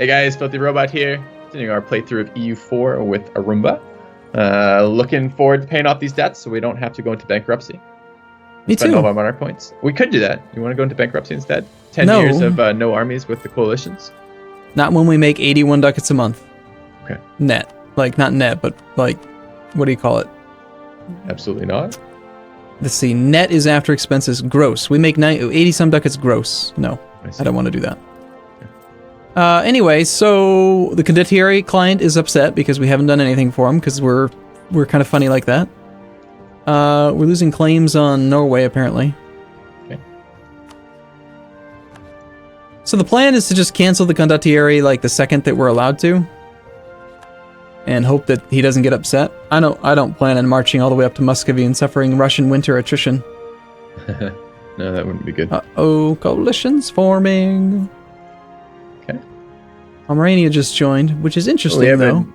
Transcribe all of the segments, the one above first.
Hey guys, FilthyRobot here, continuing our playthrough of EU4 with Arumba. Looking forward to paying off these debts so we don't have to go into bankruptcy. Me Spend too. all of our monarch points. We could do that. You want to go into bankruptcy instead? 10 No. years of no armies with the coalitions? Not when we make 81 ducats a month. Okay. Net. Like, not net, but like, what do you call it? Absolutely not. Let's see, net is after expenses, gross. We make 80 some ducats gross. No, I don't want to do that. Anyway, so the condottieri client is upset because we haven't done anything for him because we're kind of funny like that. We're losing claims on Norway, apparently. Okay. So the plan is to just cancel the condottieri like the second that we're allowed to, and hope that he doesn't get upset. I don't plan on marching all the way up to Muscovy and suffering Russian winter attrition. No, that wouldn't be good. Uh-oh, coalition's forming. Okay. Pomerania just joined, which is interesting, though.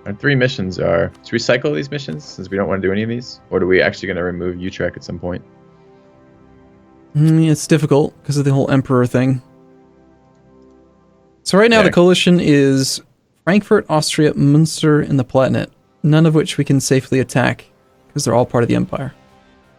Our 3 missions are... Should we cycle these missions since we don't want to do any of these? Or are we actually going to remove Utrecht at some point? It's difficult because of the whole Emperor thing. So right now the coalition is Frankfurt, Austria, Munster, and the Palatinate, none of which we can safely attack because they're all part of the Empire.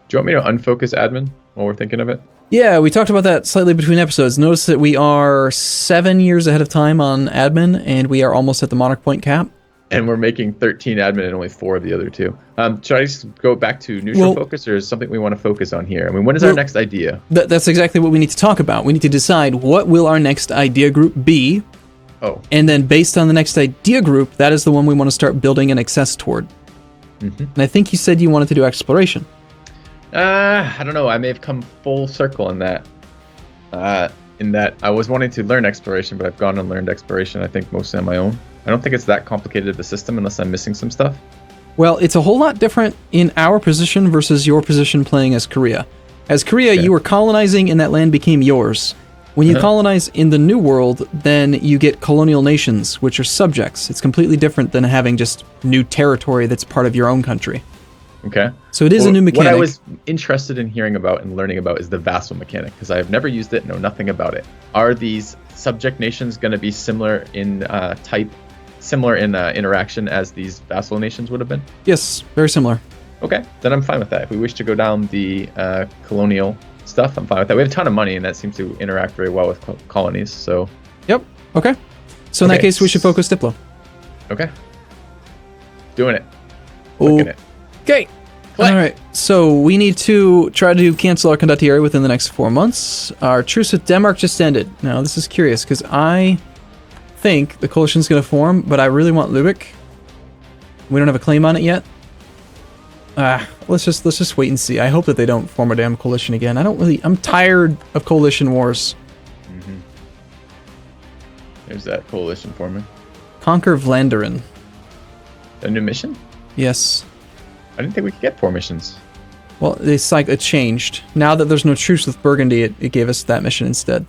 Do you want me to unfocus admin while we're thinking of it? Yeah, we talked about that slightly between episodes. Notice that we are 7 years ahead of time on admin, and we are almost at the monarch point cap. And we're making 13 admin and only 4 of the other 2. Should I just go back to neutral focus, or is something we want to focus on here? I mean, when is our next idea? That's exactly what we need to talk about. We need to decide what will our next idea group be. Oh. And then based on the next idea group, that is the one we want to start building an access toward. Mm-hmm. And I think you said you wanted to do exploration. I don't know. I may have come full circle in that. In that I was wanting to learn exploration, but I've gone and learned exploration, I think, mostly on my own. I don't think it's that complicated of a system unless I'm missing some stuff. Well, it's a whole lot different in our position versus your position playing as Korea. As Korea, you were colonizing and that land became yours. When you colonize in the New World, then you get colonial nations, which are subjects. It's completely different than having just new territory that's part of your own country. Okay. So it is a new mechanic. What I was interested in hearing about and learning about is the vassal mechanic, because I have never used it, know nothing about it. Are these subject nations going to be similar in type, similar in interaction as these vassal nations would have been? Yes, very similar. Okay, then I'm fine with that. If we wish to go down the colonial stuff, I'm fine with that. We have a ton of money, and that seems to interact very well with colonies, so... Yep, okay. So in that case, we should focus Diplo. Okay. Doing it. Looking it. Okay. All right. So we need to try to cancel our condottieri within the next 4 months. Our truce with Denmark just ended. Now, this is curious, because I think the coalition's going to form, but I really want Lübeck. We don't have a claim on it yet. Let's just wait and see. I hope that they don't form a damn coalition again. I'm tired of coalition wars. Mm-hmm. There's that coalition forming. Conquer Vlaanderen. A new mission? Yes. I didn't think we could get 4 missions. Well, it's like it changed. Now that there's no truce with Burgundy, it gave us that mission instead.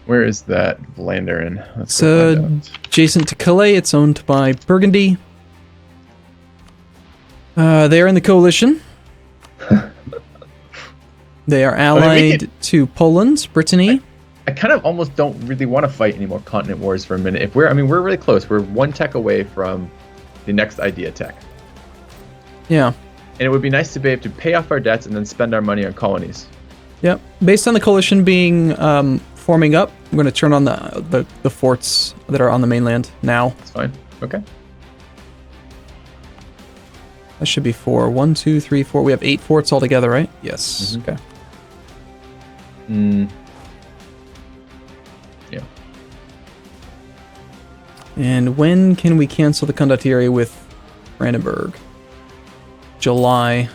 Where is that Vlaanderen? It's adjacent to Calais. It's owned by Burgundy. They are in the coalition. They are allied to Poland, Brittany. I kind of almost don't really want to fight any more continent wars for a minute. If we're really close. We're 1 tech away from the next idea tech. Yeah. And it would be nice to be able to pay off our debts and then spend our money on colonies. Yep. Based on the coalition being forming up, I'm going to turn on the forts that are on the mainland now. That's fine. Okay. That should be 4. 1, 2, 3, 4. We have 8 forts altogether, right? Yes. Mm-hmm. Okay. Yeah. And when can we cancel the condottieri with Brandenburg? July.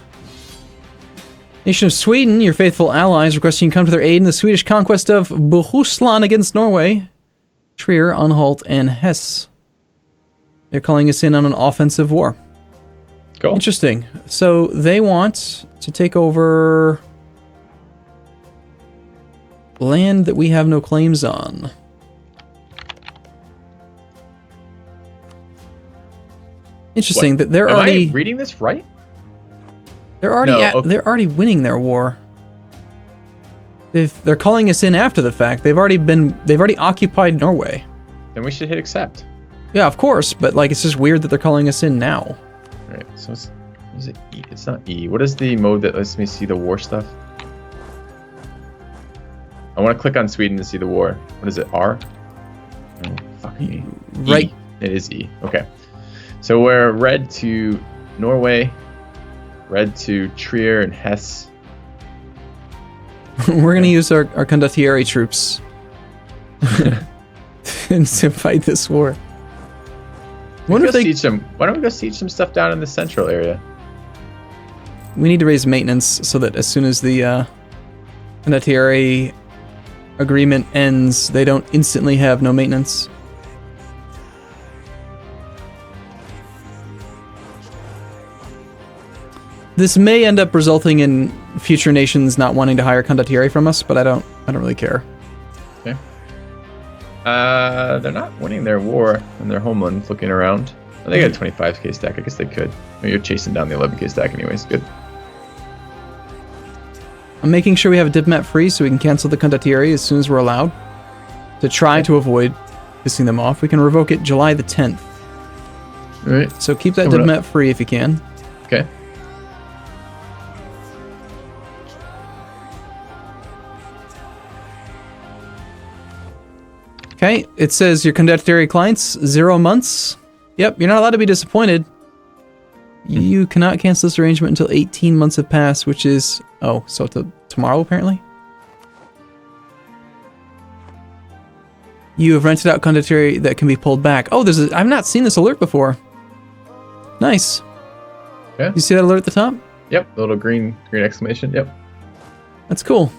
Nation of Sweden, your faithful allies, requesting you come to their aid in the Swedish conquest of Bohuslän against Norway, Trier, Anhalt, and Hesse. They're calling us in on an offensive war. Cool. Interesting. So they want to take over land that we have no claims on. Interesting that they're already... Am I reading this right? They're already they're already winning their war. If they're calling us in after the fact, they've already occupied Norway. Then we should hit accept. Yeah, of course, but like it's just weird that they're calling us in now. All right, so is it E? It's not E. What is the mode that lets me see the war stuff? I want to click on Sweden to see the war. What is it? R? Oh, fuck me. Right. E. It is E. Okay. So we're red to Norway, red to Trier and Hesse. We're going to use our condottieri troops to fight this war. Why don't we go siege some stuff down in the central area? We need to raise maintenance so that as soon as the condottieri agreement ends, they don't instantly have no maintenance. This may end up resulting in future nations not wanting to hire condottieri from us, but I don't really care. Okay. They're not winning their war in their homeland. Looking around, they got a 25k stack. I guess they could. Maybe you're chasing down the 11k stack anyways. Good. I'm making sure we have a diplomat free so we can cancel the condottieri as soon as we're allowed. To try to avoid pissing them off, we can revoke it July the 10th. All right. So keep that diplomat free if you can. Okay. Okay, it says your condottieri clients, 0 months. Yep, you're not allowed to be disappointed. You cannot cancel this arrangement until 18 months have passed, which is, so tomorrow apparently? You have rented out condottieri that can be pulled back. Oh, I've not seen this alert before. Nice. Yeah. You see that alert at the top? Yep, the little green exclamation, yep. That's cool.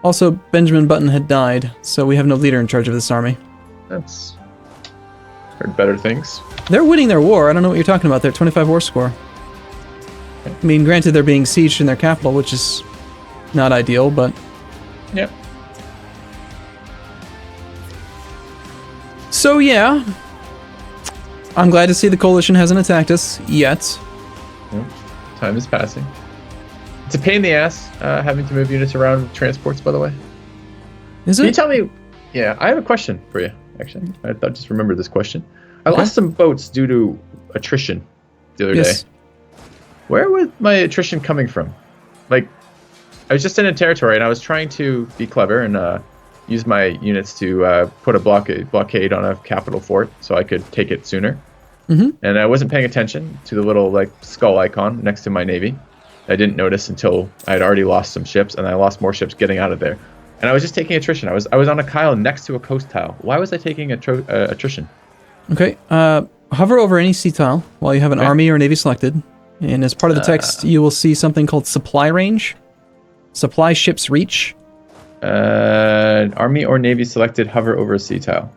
Also, Benjamin Button had died, so we have no leader in charge of this army. That's heard better things. They're winning their war. I don't know what you're talking about. They're 25 war score. Okay. I mean, granted, they're being sieged in their capital, which is not ideal, but... Yep. So, yeah. I'm glad to see the coalition hasn't attacked us yet. Yep. Time is passing. It's a pain in the ass having to move units around with transports, by the way. Is it? Can you tell me... Yeah, I have a question for you, actually. I just remembered this question. I lost some boats due to attrition the other day. Where was my attrition coming from? Like, I was just in a territory, and I was trying to be clever and use my units to put a blockade on a capital fort so I could take it sooner. Mm-hmm. And I wasn't paying attention to the little skull icon next to my navy. I didn't notice until I had already lost some ships, and I lost more ships getting out of there. And I was just taking attrition. I was on a Kyle next to a coast tile. Why was I taking attrition? Okay. Hover over any sea tile while you have an army or navy selected. And as part of the text, you will see something called supply range. Supply ships reach. Army or navy selected, hover over a sea tile.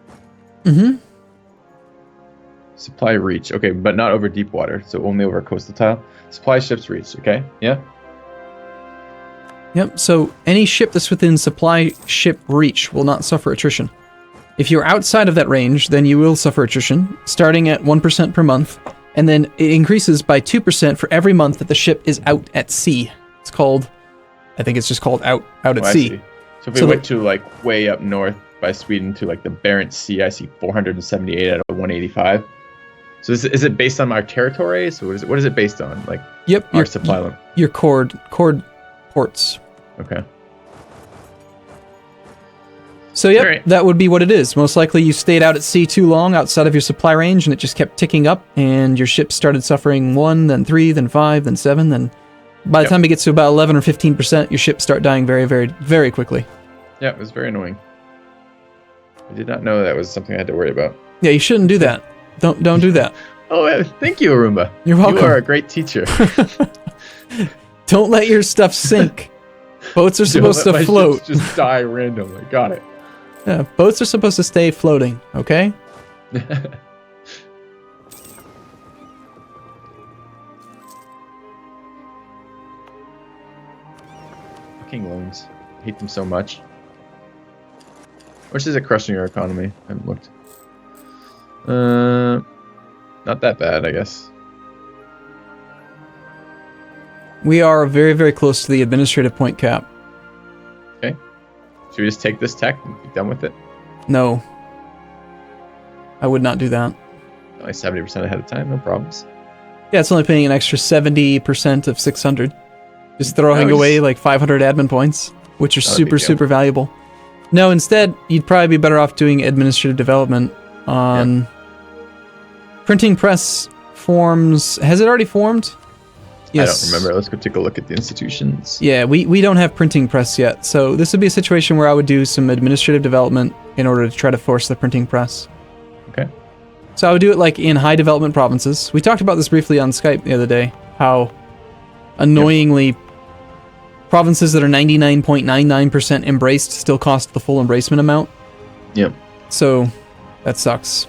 Mm-hmm. Supply reach. Okay, but not over deep water, so only over a coastal tile. Supply ships reach. Okay, yeah. Yep, so any ship that's within supply ship reach will not suffer attrition. If you're outside of that range, then you will suffer attrition, starting at 1% per month, and then it increases by 2% for every month that the ship is out at sea. It's called, I think it's just called out at sea. So if we went to way up north by Sweden to the Barents Sea, I see 478 out of 185. So is it based on our territory? So what is it based on? Yep, our supply limit. Your chord ports. Okay. So yep, That would be what it is. Most likely you stayed out at sea too long outside of your supply range and it just kept ticking up and your ship started suffering 1, then 3, then 5, then 7, then by the time it gets to about 11 or 15%, your ships start dying very, very, very quickly. Yeah, it was very annoying. I did not know that was something I had to worry about. Yeah, you shouldn't do that. Don't do that. Oh, thank you, Arumba. You're welcome. You are a great teacher. Don't let your stuff sink. Boats are supposed to float. Just die randomly. Got it. Yeah, boats are supposed to stay floating, okay? Fucking loans. I hate them so much. Or is it crushing your economy? I haven't looked. Not that bad, I guess. We are very, very close to the administrative point cap. Okay. Should we just take this tech and be done with it? No. I would not do that. Only 70% ahead of time, no problems. Yeah, it's only paying an extra 70% of 600. Just throwing away like 500 admin points, which are super valuable. No, instead, you'd probably be better off doing administrative development on printing press forms. Has it already formed? Yes. I don't remember. Let's go take a look at the institutions. Yeah, we don't have printing press yet, so this would be a situation where I would do some administrative development in order to try to force the printing press. Okay. So I would do it like in high development provinces. We talked about this briefly on Skype the other day, how annoyingly provinces that are 99.99% embraced still cost the full embracement amount. Yep. So that sucks.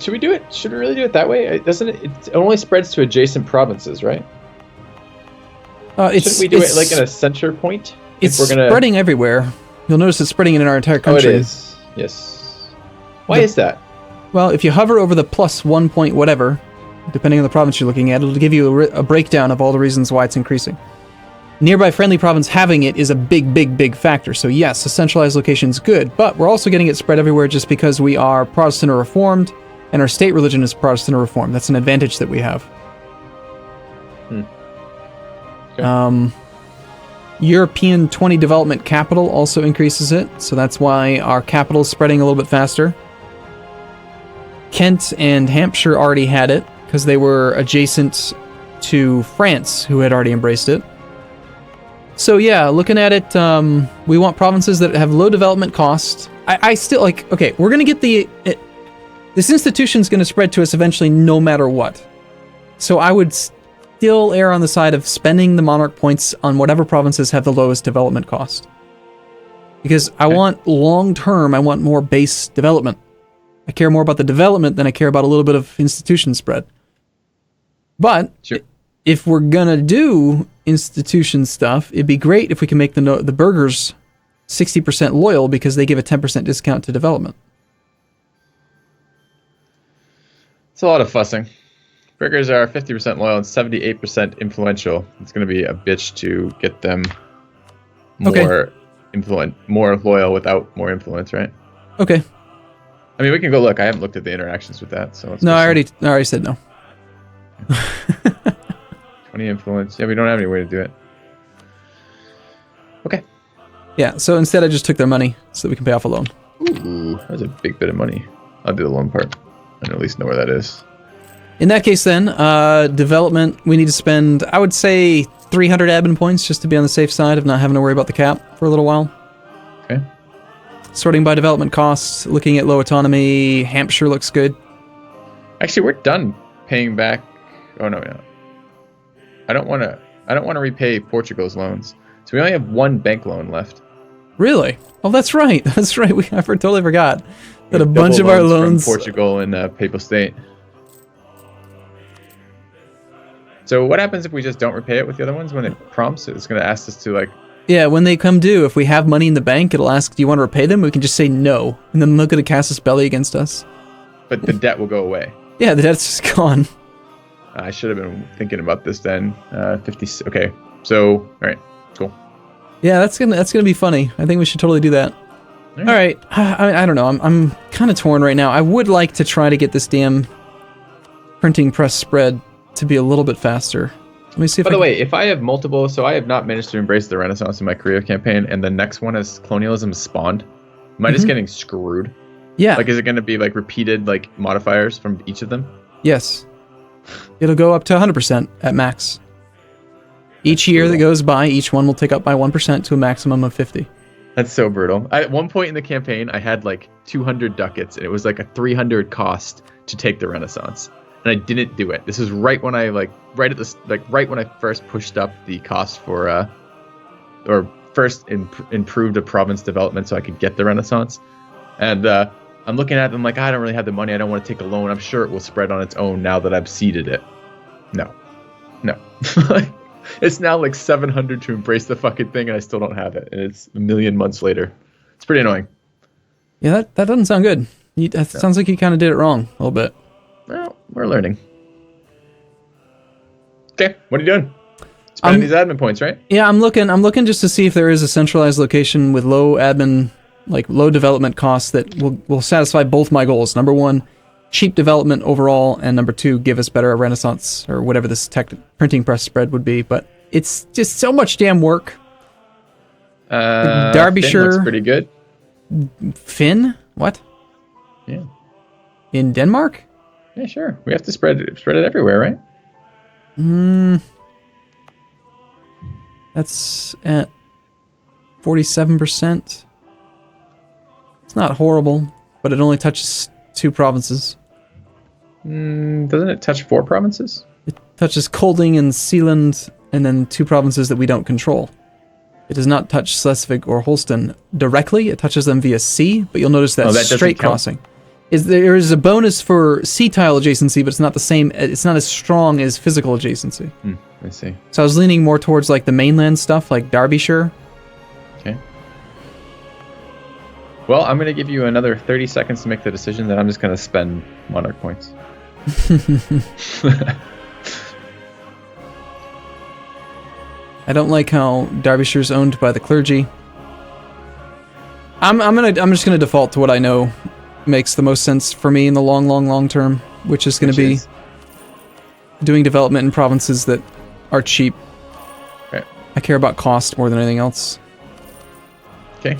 Should we do it? Should we really do it that way? Doesn't it? It only spreads to adjacent provinces, right? Shouldn't we do it like in a center point? It's spreading everywhere. You'll notice it's spreading in our entire country. Oh, it is. Yes. Why is that? Well, if you hover over the +1 point whatever, depending on the province you're looking at, it'll give you a breakdown of all the reasons why it's increasing. Nearby friendly province having it is a big factor. So yes, a centralized location is good, but we're also getting it spread everywhere just because we are Protestant or Reformed, and our state religion is Protestant or Reformed. That's an advantage that we have. Okay. European 20 development capital also increases it, so that's why our capital is spreading a little bit faster. Kent and Hampshire already had it, because they were adjacent to France, who had already embraced it. So yeah, looking at it, we want provinces that have low development cost. I still, like, okay, we're going to get this institution's going to spread to us eventually no matter what. So I would still err on the side of spending the monarch points on whatever provinces have the lowest development cost. Because I want long-term, I want more base development. I care more about the development than I care about a little bit of institution spread. But if we're gonna do institution stuff, it'd be great if we can make the burgers 60% loyal because they give a 10% discount to development. It's a lot of fussing. Burgers are 50% loyal and 78% influential. It's going to be a bitch to get them more more loyal without more influence, right? Okay. I mean, we can go look. I haven't looked at the interactions with that, so let's no, I already said no. 20 influence. Yeah, we don't have any way to do it. Okay. Yeah, so instead I just took their money so that we can pay off a loan. Ooh, that's a big bit of money. I'll do the loan part. I at least know where that is. In that case then, development, we need to spend, I would say, 300 admin points just to be on the safe side of not having to worry about the cap for a little while. Okay. Sorting by development costs, looking at low autonomy, Hampshire looks good. Actually, we're done paying back. Oh no, no. I don't want to repay Portugal's loans. So we only have one bank loan left. Really? Oh, that's right. That's right. I totally forgot that a bunch of our loans from Portugal and Papal State. So what happens if we just don't repay it with the other ones? When it prompts, it's going to ask us to, like... Yeah, when they come due, if we have money in the bank, it'll ask, do you want to repay them? We can just say no, and then they'll get a casus belli against us. But the debt will go away. Yeah, the debt's just gone. I should have been thinking about this then. 50... Okay, so... All right, cool. Yeah, that's gonna be funny. I think we should totally do that. All right. I don't know. I'm kind of torn right now. I would like to try to get this damn printing press spread to be a little bit faster. Let me see if By the way, if I have multiple, so I have not managed to embrace the Renaissance in my career campaign, and the next one is colonialism spawned. Am I just getting screwed? Yeah. Like, is it going to be like repeated like modifiers from each of them? Yes. It'll go up to 100% at max. Each year that goes by, each one will tick up by 1% to a maximum of 50. That's so brutal. At one point in the campaign, I had like 200 ducats, and it was like a 300 cost to take the Renaissance. And I didn't do it. This is right when I right when I first pushed up the cost for or first improved a province development so I could get the Renaissance. And I'm looking at them like, I don't really have the money. I don't want to take a loan. I'm sure it will spread on its own now that I've seeded it. No. It's now like 700 to embrace the fucking thing, and I still don't have it. And it's a million months later. It's pretty annoying. Yeah, that doesn't sound good. Sounds like you kind of did it wrong a little bit. Well, we're learning. Okay, what are you doing? Spending these admin points, right? Yeah, I'm looking just to see if there is a centralized location with low admin, like low development costs that will satisfy both my goals. Number one, cheap development overall, and number two, give us better Renaissance or whatever this printing press spread would be. But it's just so much damn work. Derbyshire looks pretty good. Finn? What? Yeah. In Denmark? Yeah, sure. We have to spread it everywhere, right? That's at 47%. It's not horrible, but it only touches 2 provinces. Doesn't it touch 4 provinces? It touches Kolding and Sealand, and then 2 provinces that we don't control. It does not touch Schleswig or Holstein directly. It touches them via sea, but you'll notice that, straight crossing. There is a bonus for sea tile adjacency, but it's not the same. It's not as strong as physical adjacency. I see. So I was leaning more towards like the mainland stuff, like Derbyshire. Okay. Well, I'm going to give you another 30 seconds to make the decision. Then I'm just going to spend monarch points. I don't like how Derbyshire's owned by the clergy. I'm just gonna default to what I know makes the most sense for me in the long term, which is going to be doing development in provinces that are cheap. Right. I care about cost more than anything else. Okay.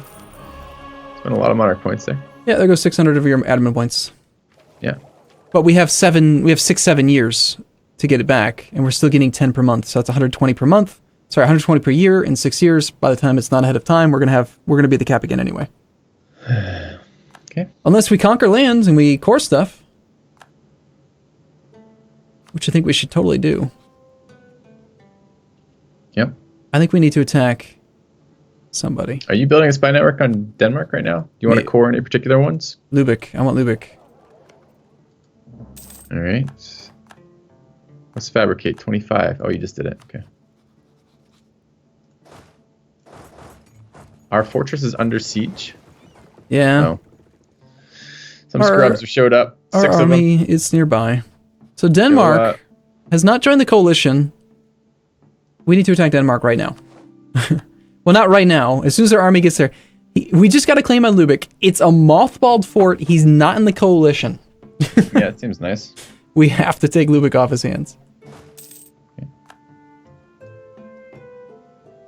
Spent a lot of monarch points there. Yeah, there goes 600 of your admin points. Yeah. But we have 6-7 years to get it back, and we're still getting 10 per month, so that's 120 per month. Sorry, 120 per year in 6 years. By the time it's not ahead of time, we're gonna be at the cap again anyway. Okay. Unless we conquer lands and we core stuff, which I think we should totally do. Yep. I think we need to attack somebody. Are you building a spy network on Denmark right now? Do you want to core any particular ones? Lubeck. I want Lubeck. All right. Let's fabricate 25. Oh, you just did it. Okay. Our fortress is under siege. Yeah. Oh. Some scrubs have showed up. Our 6 army of them. is nearby. So Denmark has not joined the coalition. We need to attack Denmark right now. Well, not right now. As soon as our army gets there. We just got to claim on Lubeck. It's a mothballed fort. He's not in the coalition. Yeah, it seems nice. We have to take Lubeck off his hands. Okay.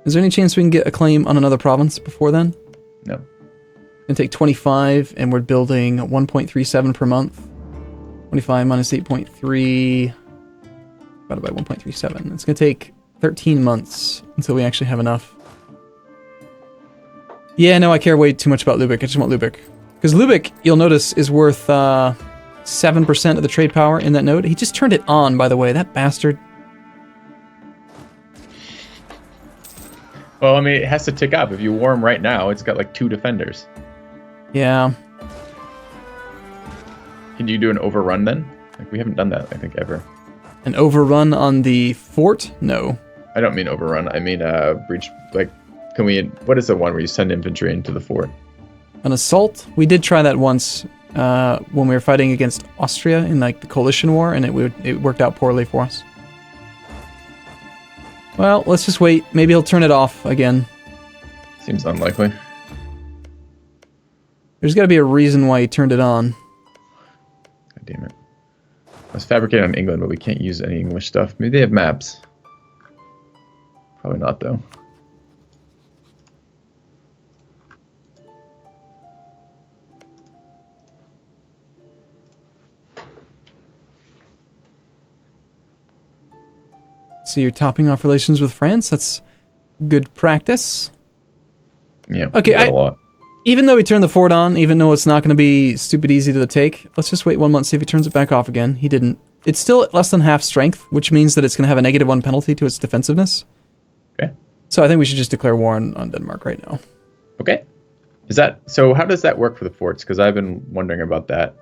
Is there any chance we can get a claim on another province before then? No. Gonna take 25, and we're building 1.37 per month. 25 minus 8.3 divided by 1.37. It's gonna take 13 months until we actually have enough. Yeah, no, I care way too much about Lubeck. I just want Lubeck. Because Lubeck, you'll notice, is worth 7% of the trade power in that node. He just turned it on, by the way. That bastard. Well, I mean, it has to tick up. If you war him right now, it's got like 2 defenders. Yeah. Can you do an overrun then? Like, we haven't done that, I think, ever. An overrun on the fort? No. I don't mean overrun. I mean breach. Like, can we? What is the one where you send infantry into the fort? An assault? We did try that once when we were fighting against Austria in like the coalition war, and it worked out poorly for us. Well, let's just wait. Maybe he'll turn it off again. Seems unlikely. There's got to be a reason why he turned it on. God damn it. Let's fabricate on England, but we can't use any English stuff. Maybe they have maps. Probably not, though. So you're topping off relations with France? That's good practice. Yeah. Okay, a lot. Even though he turned the fort on, even though it's not going to be stupid easy to take, let's just wait 1 month, see if he turns it back off again. He didn't. It's still at less than half strength, which means that it's going to have a -1 penalty to its defensiveness. Okay. So I think we should just declare war on Denmark right now. Okay. Is that so? How does that work for the forts? Because I've been wondering about that.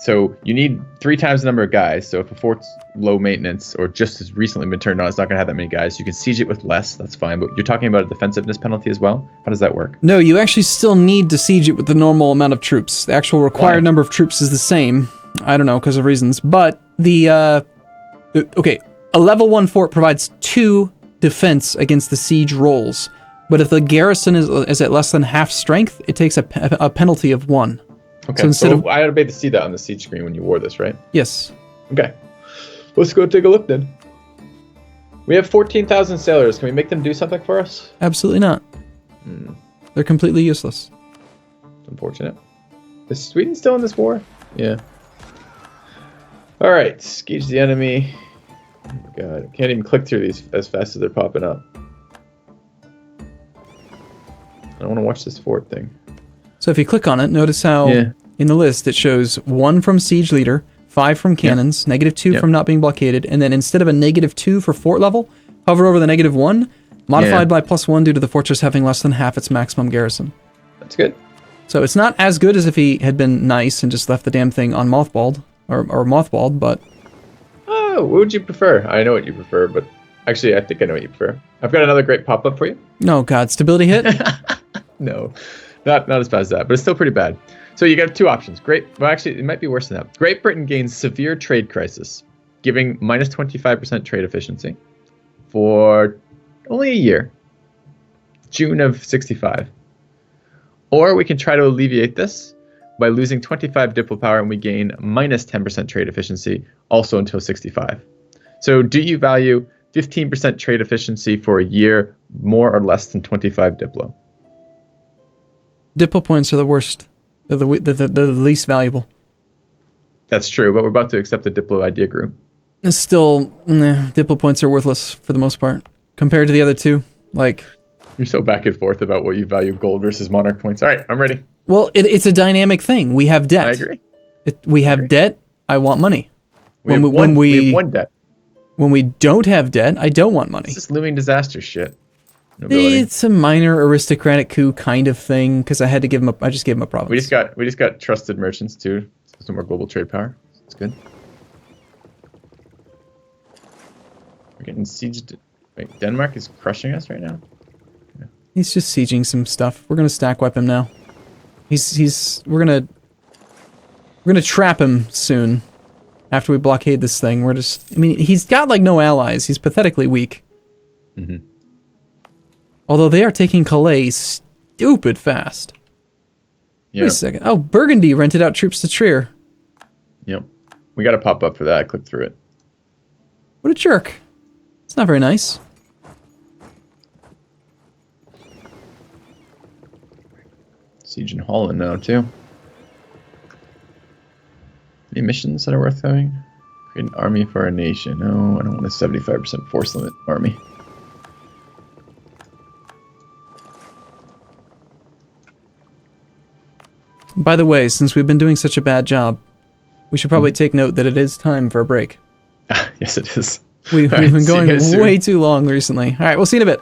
So you need 3 times the number of guys. So if a fort's low maintenance or just has recently been turned on, it's not going to have that many guys. You can siege it with less. That's fine. But you're talking about a defensiveness penalty as well. How does that work? No, you actually still need to siege it with the normal amount of troops. The actual required number of troops is the same. I don't know, because of reasons. But okay, A level 1 fort provides 2 defense against the siege rolls, but if the garrison is at less than half strength, it takes a penalty of 1. Okay, so instead of... I ought to be able to see that on the siege screen when you wore this, right? Yes. Okay. Let's go take a look then. We have 14,000 sailors. Can we make them do something for us? Absolutely not. They're completely useless. Unfortunate. Is Sweden still in this war? Yeah. Alright, gauge the enemy. Oh my god, I can't even click through these as fast as they're popping up. I don't want to watch this fort thing. So if you click on it, notice how in the list it shows 1 from siege leader, 5 from cannons, -2 from not being blockaded, and then instead of a -2 for fort level, hover over the -1, modified by +1 due to the fortress having less than half its maximum garrison. That's good. So it's not as good as if he had been nice and just left the damn thing on mothballed, or mothballed, but... Oh, what would you prefer? I know what you prefer, but actually I think I know what you prefer. I've got another great pop-up for you. No, God, stability hit? No, not as bad as that, but it's still pretty bad. So you got 2 options. Well, actually, it might be worse than that. Great Britain gains severe trade crisis, giving -25% trade efficiency for only a year, June of 65. Or we can try to alleviate this by losing 25 diplo power, and we gain -10% trade efficiency, also until 65. So do you value 15% trade efficiency for a year, more or less than 25 diplo? Diplo points are the worst. They're the least valuable. That's true, but we're about to accept the Diplo idea group. It's still, Diplo points are worthless for the most part. Compared to the other 2, like... You're so back and forth about what you value gold versus monarch points. All right, I'm ready. Well, it's a dynamic thing. We have debt. I agree. We have debt, I want money. We have one debt. When we don't have debt, I don't want money. This is looming disaster shit. Nobility. It's a minor aristocratic coup kind of thing because I had to give him I just gave him a province. We just got trusted merchants too. Some more global trade power. It's good. We're getting sieged. Wait, Denmark is crushing us right now. Yeah. He's just sieging some stuff. We're gonna stack wipe him now. We're gonna trap him soon. After we blockade this thing, he's got like no allies. He's pathetically weak. Mm-hmm. Although they are taking Calais stupid fast. Yeah. Wait a second. Oh, Burgundy rented out troops to Trier. Yep. We got a pop up for that. I clicked through it. What a jerk. It's not very nice. Siege in Holland now, too. Any missions that are worth having? Create an army for our nation. No, I don't want a 75% force limit army. By the way, since we've been doing such a bad job, we should probably take note that it is time for a break. Yes, it is. We've been going way too long recently. All right, we'll see you in a bit.